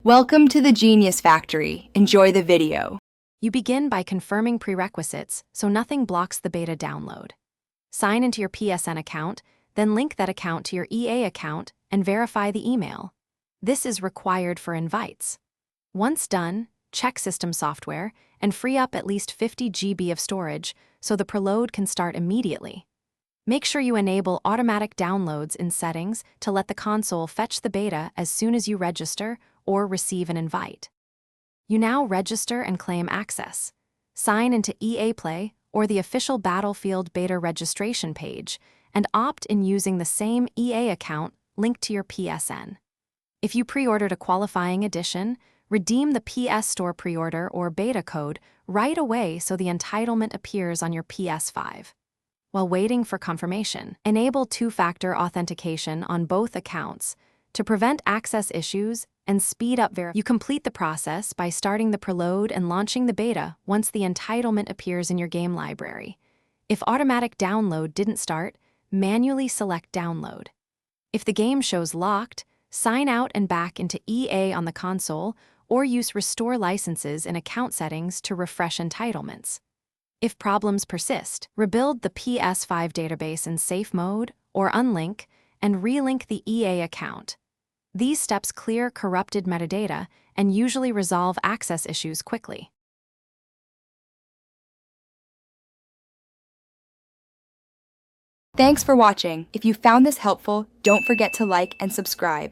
Welcome to the Genius Factory. Enjoy the video. You begin by confirming prerequisites so nothing blocks the beta download. Sign into your PSN account, then link that account to your EA account and verify the email. This is required for invites. Once done, check system software and free up at least 50 GB of storage so the preload can start immediately. Make sure you enable automatic downloads in settings to let the console fetch the beta as soon as you register or receive an invite. You now register and claim access. Sign into EA Play or the official Battlefield beta registration page and opt in using the same EA account linked to your PSN. If you pre-ordered a qualifying edition, redeem the PS Store pre-order or beta code right away so the entitlement appears on your Ps5. While waiting for confirmation, enable two-factor authentication on both accounts to prevent access issues and speed up verification. You complete the process by starting the preload and launching the beta once the entitlement appears in your game library. If automatic download didn't start, manually select download. If the game shows locked, sign out and back into EA on the console or use restore licenses in account settings to refresh entitlements. If problems persist, rebuild the Ps5 database in safe mode or unlink and relink the EA account. These steps clear corrupted metadata and usually resolve access issues quickly. Thanks for watching. If you found this helpful, don't forget to like and subscribe.